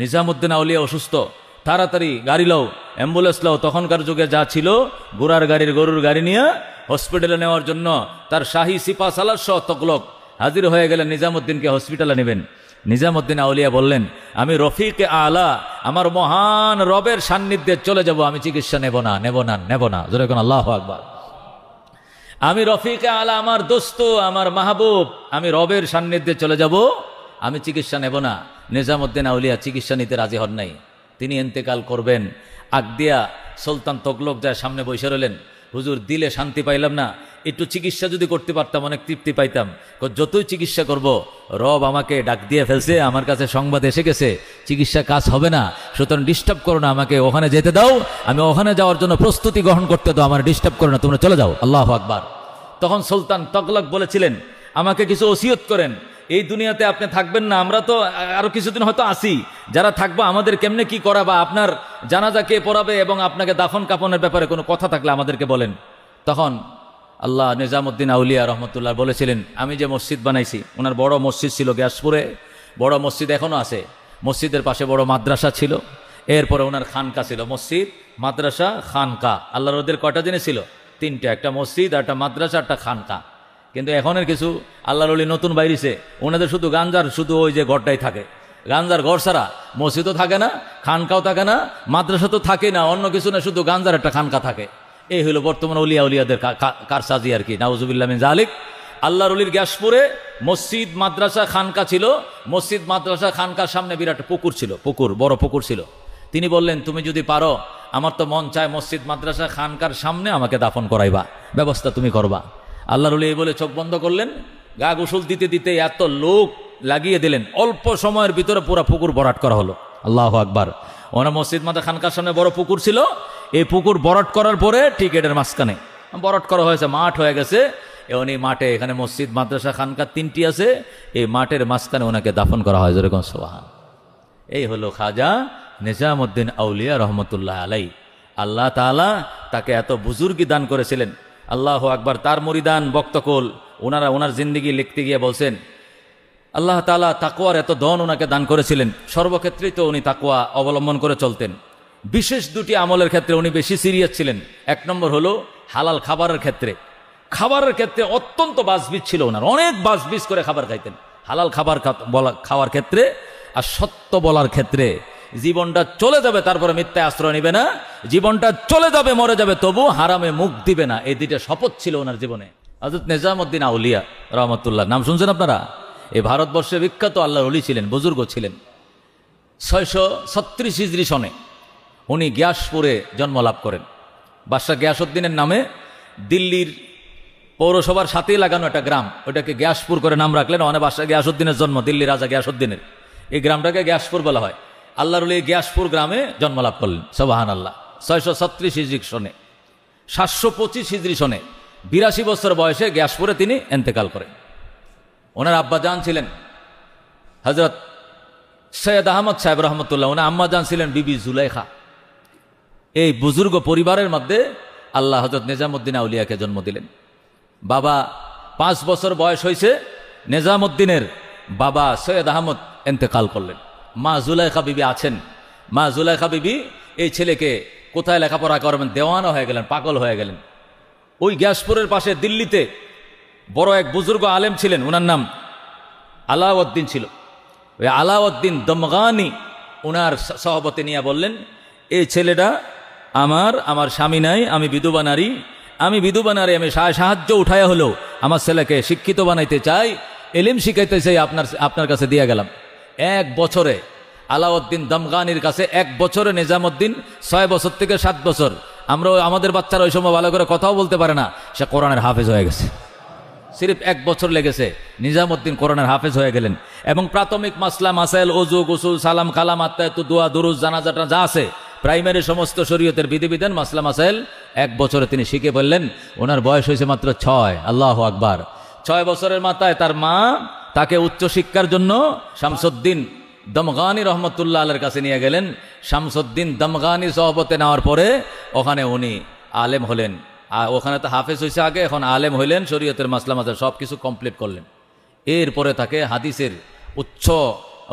নিজামুদ্দিন আউলিয়া অসুস্থ, তাড়াতাড়ি গাড়ি লও, অ্যাম্বুলেন্স লও। তখনকার যুগে যা ছিল ঘোড়ার গাড়ির গরুর গাড়ি নিয়ে হসপিটালে নেওয়ার জন্য তার শাহী সিপা সালার সহ তকলক হাজির হয়ে গেলেন, নিজামুদ্দিনকে হসপিটালে নেবেন। নিজামুদ্দিন আউলিয়া বললেন, আমি রফিকে আলা, আমার মহান রবের সান্নিধ্যে চলে যাব, আমি চিকিৎসা নেব না, নেব না, নেব না। জোরে কোন আল্লাহু আকবার। আমি রফিকে আলা, আমার দোস্ত, আমার মাহবুব, আমি রবের সান্নিধ্যে চলে যাব, আমি চিকিৎসা নেব না। নিজামুদ্দিন আউলিয়া চিকিৎসা নিতে রাজি হন নাই। তিনি ইন্তেকাল করবেন, আগ দিয়া সুলতান তগলক যায় সামনে বসে রইলেন। হুজুর, দিলে শান্তি পাইলাম না, একটু চিকিৎসা যদি করতে পারতাম অনেক তৃপ্তি পাইতাম। যতই চিকিৎসা করব, রব আমাকে ডাক দিয়ে ফেলছে, আমার কাছে সংবাদ এসে গেছে, চিকিৎসা কাজ হবে না, সুতরাং ডিস্টার্ব করো না, আমাকে ওখানে যেতে দাও, আমি ওখানে যাওয়ার জন্য প্রস্তুতি গ্রহণ করতে দাও, আমার ডিস্টার্ব করো না, তোমরা চলে যাও। আল্লাহু আকবার। তখন সুলতান তগলক বলেছিলেন, আমাকে কিছু ওসিয়ত করেন, এই দুনিয়াতে আপনি থাকবেন না, আমরা তো আরো কিছুদিন হয়তো আসি, যারা থাকবো আমাদের কেমনে কি করা, বা আপনার জানাজা কে পড়াবে এবং আপনাকে দাফন কাফনের ব্যাপারে কোনো কথা থাকলে আমাদেরকে বলেন। তখন আল্লাহ নিজামুদ্দিন আউলিয়া রহমতুল্লাহ বলেছিলেন, আমি যে মসজিদ বানাইছি, ওনার বড় মসজিদ ছিল গ্যাসপুরে, বড় মসজিদ এখনো আছে, মসজিদের পাশে বড় মাদ্রাসা ছিল, এরপরে ওনার খানকা ছিল, মসজিদ, মাদ্রাসা, খানকা। আল্লাহর ওদের কয়টা জিনিস ছিল? তিনটা, একটা মসজিদ, একটা মাদ্রাসা, একটা খানকা। কিন্তু এখনের কিছু আল্লাহর ওলি নতুন বাইরেছে, ওনাদের শুধু গাঞ্জার শুধু ওই যে ঘরটাই থাকে, গাঞ্জার ঘর ছাড়া মসজিদও থাকে না, খানকাও থাকে না, মাদ্রাসা তো থাকে না, অন্য কিছু না, শুধু গাঞ্জার একটা খানকা থাকে। এই হলো বর্তমান উলিয়া উলিয়াদের কারসাজি আর কি, নাউজুবিল্লাহ মিন যালিক। আল্লাহর ওলির গ্যাসপুরে মসজিদ, মাদ্রাসা, খানকা ছিল। মসজিদ, মাদ্রাসা, খানকার সামনে বিরাট পুকুর ছিল, পুকুর, বড় পুকুর ছিল। তিনি বললেন, তুমি যদি পারো, আমার তো মন চায় মসজিদ, মাদ্রাসা, খানকার সামনে আমাকে দাফন করাইবা, ব্যবস্থা তুমি করবা। আল্লাহর ওলি এই বলে চোখ বন্ধ করলেন, গা গোসল দিতে দিতে এত লোক লাগিয়ে দিলেন, অল্প সময়ের ভিতরে পুরো পুকুর ভরাট করা হলো। আল্লাহু আকবার। ওনার মসজিদ, মাদ্রাসা, খানকার সামনে বড় পুকুর ছিল, এই পুকুর ভরাট করার পরে ঠিক এটার মাঝখানে ভরাট করা হয়েছে, মাঠ হয়ে গেছে। এবং এই মাঠে, এখানে মসজিদ, মাদ্রাসা, খানকা তিনটি আছে, এই মাঠের মাঝখানে ওনাকে দাফন করা হয়। যেরকম সুবহান। এই হলো খাজা নিজামুদ্দিন আউলিয়া রহমতুল্লাহ আলাই। আল্লাহ তাআলা তাকে এত বুজুর্গি দান করেছিলেন। আল্লাহু আকবার। তার মুরিদান বক্তকুল ওনার জিন্দিগি লিখতে গিয়ে বলছেন, আল্লাহ তাআলা তাকওয়ার এত ধন ওনাকে দান করেছিলেন, সর্বক্ষেত্রেই তো উনি তাকওয়া অবলম্বন করে চলতেন। বিশেষ দুটি আমলের ক্ষেত্রে উনি বেশি সিরিয়াস ছিলেন। এক নম্বর হলো হালাল খাবারের ক্ষেত্রে। খাবারের ক্ষেত্রে অত্যন্ত বাজবিজ ছিল ওনার, অনেক বাজবিজ করে খাবার খাইতেন হালাল খাবার খাওয়ার ক্ষেত্রে। আর সত্য বলার ক্ষেত্রে, জীবনটা চলে যাবে তারপরে মিথ্যায় আশ্রয় নিবে না, জীবনটা চলে যাবে, মরে যাবে, তবু হারামে মুখ দিবে না, এই দুইটা শপথ ছিল ওনার জীবনে। হযরত নিজামুদ্দিন আউলিয়া রহমতুল্লাহ নাম শুনছেন আপনারা? এই ভারতবর্ষে বিখ্যাত আল্লাহর ওলি ছিলেন, বুজুর্গ ছিলেন। 636 হিজরি সনে উনি গ্যাসপুরে জন্ম লাভ করেন। বাদশাহ গিয়াসউদ্দিনের নামে দিল্লির পৌরসভার সাথেই লাগানো একটা গ্রাম, ওটাকে গ্যাসপুর করে নাম রাখলেন। অনেক বাদশাহ গিয়াসউদ্দিনের জন্ম, দিল্লি রাজা গিয়াসউদ্দিনের, এই গ্রামটাকে গ্যাসপুর বলা হয়। আল্লাহর ওলি গ্যাসপুর গ্রামে জন্ম লাভ করলেন। সুবহানাল্লাহ। 636 হিজরি সনে, 725 হিজরি সনে 82 বছর বয়সে গ্যাসপুরে তিনি ইন্তেকাল করেন। ওনার আব্বাজান ছিলেন হযরত সৈয়দ আহমদ সাহেব রহমতুল্লাহ, ওনার আম্মাজান ছিলেন বিবি জুলাইখা। এই বুজুর্গ পরিবারের মধ্যে আল্লাহ হযরত নিজামুদ্দিন আউলিয়াকে জন্ম দিলেন। বাবা 5 বছর বয়স হয়েছে, নিজামুদ্দিনের বাবা সৈয়দ আহমদ ইন্তেকাল করলেন। মা জুলাইখা বিবি আছেন। মা জুলাইখা বিবি এই ছেলেকে কোথায় লেখাপড়া করবেন, দেওয়ানা হয়ে গেলেন, পাগল হয়ে গেলেন। ওই গ্যাসপুরের পাশে দিল্লিতে বড় এক বুজুর্গ আলেম ছিলেন, ওনার নাম আলাউদ্দিন ছিল। ওই আলাউদ্দিন দমগানি ওনার সহবতে নিয়ে বললেন, এই ছেলেটা আমার স্বামী নাই, আমি বিধবা নারী, আমি সাহায্য উঠায়া হলো আমার ছেলেকে শিক্ষিত বানাইতে চাই, এলিম শিখাইতে চাই, আপনার কাছে দিয়ে গেলাম। 1 বছরে আলাউদ্দিন দমগানির কাছে 1 বছরে নিজামুদ্দিন 6 বছর থেকে 7 বছর, আমাদের বাচ্চারা ওই সময় ভালো করে কথাও বলতে পারে না, সে কোরআনের হাফেজ হয়ে গেছে। সিরিফ 1 বছর লেগেছে, নিজামুদ্দিন কোরআনের হাফেজ হয়ে গেলেন। এবং প্রাথমিক মাসলা মাসাইল, ওযু, গোসল, সালাম, কালাম, আত্তায়াতু, দোয়া, দুরুদ, জানাজাটা যা আছে, প্রাইমারি সমস্ত শরীয়তের বিধিবিধান, মাসলা মাসাইল 1 বছরে তিনি শিখে বললেন। ওনার বয়স হয়েছে মাত্র 6। আল্লাহু আকবার। 6 বছরের মাথায় তার মা তাকে উচ্চশিক্ষার জন্য শামসুদ্দিন দমগানি রহমতুল্লাহ আলাইহির কাছে নিয়ে গেলেন। শামসুদ্দিন দমগানি সহবতে নেওয়ার পরে ওখানে উনি আলেম হলেন। ওখানে তো হাফেজ হয়েছে আগে, এখন আলেম হইলেন, শরীয়তের মাসলা মাসাইল সব কিছু কমপ্লিট করলেন। এরপরে তাকে হাদিসের উচ্চ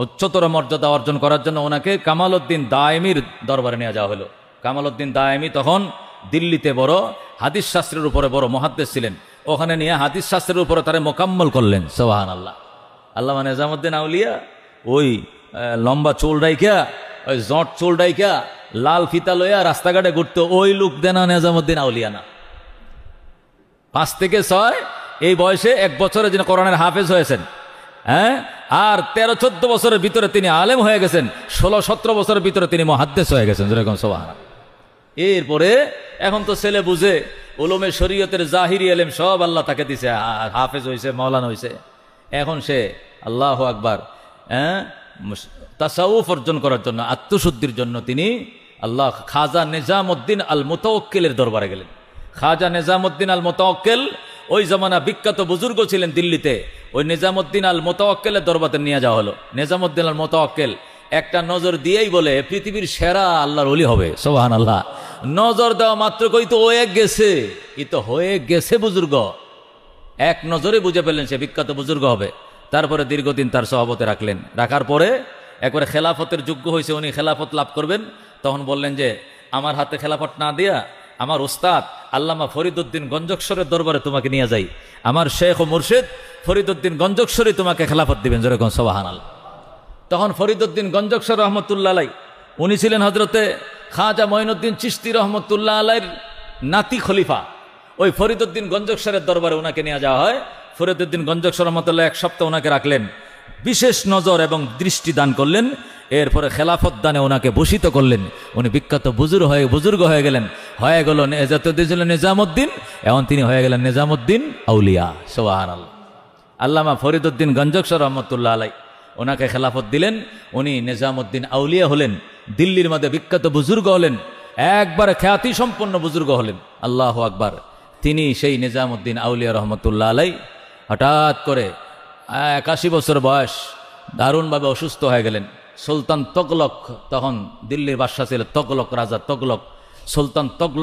উচ্চতর মর্যাদা অর্জন করার জন্য ওনাকে কামাল উদ্দিন দায়েমির দরবারে নিয়ে যাওয়া হলো। কামাল উদ্দিন দায়েমি তখন দিল্লিতে বড় হাদিস শাস্ত্রের উপরে বড় মুহাদ্দিস ছিলেন। ওখানে নিয়ে হাদিস শাস্ত্রের উপরে তারা মোকাম্মল করলেন। সুবহানাল্লাহ। আল্লামা নিজামুদ্দিন আউলিয়া ওই লম্বা চুল রাইখা, ওই জট চুল রাইখা, লাল ফিতা লইয়া রাস্তাঘাটে ঘুরতো, ওই লোক দেনা নিজামুদ্দিন আউলিয়া না। 5 থেকে 6 এই বয়সে 1 বছরে যিনি কোরআনের হাফেজ হয়েছেন, হ্যাঁ, আর 13-14 বছরের ভিতরে তিনি আলেম হয়ে গেছেন, 16-17 বছরের ভিতরে তিনি মুহাদ্দিস হয়ে গেছেন। যেরকম সুবহানাল্লাহ। এরপরে এখন তো ছেলে বুঝে, উলুমে শরীয়তের জাহিরি এলেম সব আল্লাহ তাকে দিছে, হাফেজ হয়েছে, মাওলানা হয়েছে। এখন সে আল্লাহু আকবার, হ্যাঁ, তাসাউফ অর্জন করার জন্য, আত্মশুদ্ধির জন্য তিনি আল্লাহ খাজা নিজামুদ্দিন আল মুতাওয়াক্কিলের দরবারে গেলেন। খাজা নিজামুদ্দিন আল মুতাওয়াক্কিল ওই জামানা বিখ্যাত বুজুর্গ ছিলেন দিল্লিতে। ওই নিজামুদ্দিন আল মুতাওয়াক্কিলের দরবারে নিয়ে যাওয়া হলো। নিজামুদ্দিন আল মুতাওয়াক্কিল একটা নজর দিয়েই বলে পৃথিবীর সেরা আল্লাহর ওলি হবে। সুবহানাল্লাহ। নজর দেওয়া মাত্র কই তো হয়ে গেছে, ই তো হয়ে গেছে বুজুর্গ। এক নজরে বুঝে ফেললেন সে বিখ্যাত বুজুর্গ হবে। তারপরে দীর্ঘদিন তার সহবতে রাখলেন। রাখার পরে একবারে খেলাফতের যোগ্য হয়েছে, উনি খেলাফত লাভ করবেন। তখন বললেন যে আমার হাতে খেলাফত না দিয়া আমার উস্তাদ আল্লামা ফরিদউদ্দিন গঞ্জকসরের দরবারে তোমাকে নিয়ে যাই, আমার শেখ ও মুর্শিদ ফরিদউদ্দিন গঞ্জকসরই তোমাকে খেলাফত দিবেন। যেরকম সুবহানাল্লাহ। তখন ফরিদউদ্দিন গঞ্জকসর রহমতুল্লাহ আলাই, উনি ছিলেন হজরতে খাজা মঈনুদ্দিন চিশতি রহমতুল্লাহ আলাইর নাতি খলিফা। ওই ফরিদউদ্দিন গঞ্জকসরের দরবারে ওনাকে নিয়ে যাওয়া হয়। ফরিদউদ্দিন গঞ্জকসর রহমতুল্লাহ 1 সপ্তাহ ওনাকে রাখলেন, বিশেষ নজর এবং দৃষ্টি দান করলেন। এরপরে খেলাফত দানে ওনাকে ভূষিত করলেন। উনি বিখ্যাত বুজুর্গ হয়ে গেলেন। হয়ে গেল নিজামুদ্দিন, এখন তিনি হয়ে গেলেন নিজামুদ্দিন আউলিয়া। সুবহানাল্লাহ। আল্লামা ফরিদউদ্দিন গঞ্জকসর রহমতুল্লাহ আলাই ওনাকে খেলাফত দিলেন। উনি নিজামুদ্দিন আউলিয়া হলেন, দিল্লির মধ্যে বিখ্যাত বুজুর্গ হলেন, একবারে খ্যাতি সম্পন্ন বুজুর্গ হলেন। আল্লাহু আকবার। তিনি সেই নিজামুদ্দিন আউলিয়া রহমতুল্লাহ আলাই হঠাৎ করে 81 বছর বয়স দারুণভাবে অসুস্থ হয়ে গেলেন। সুলতান তগলক, তখন দিল্লির বাদশা ছিল তগলক রাজা, তগলক সুলতান তগলক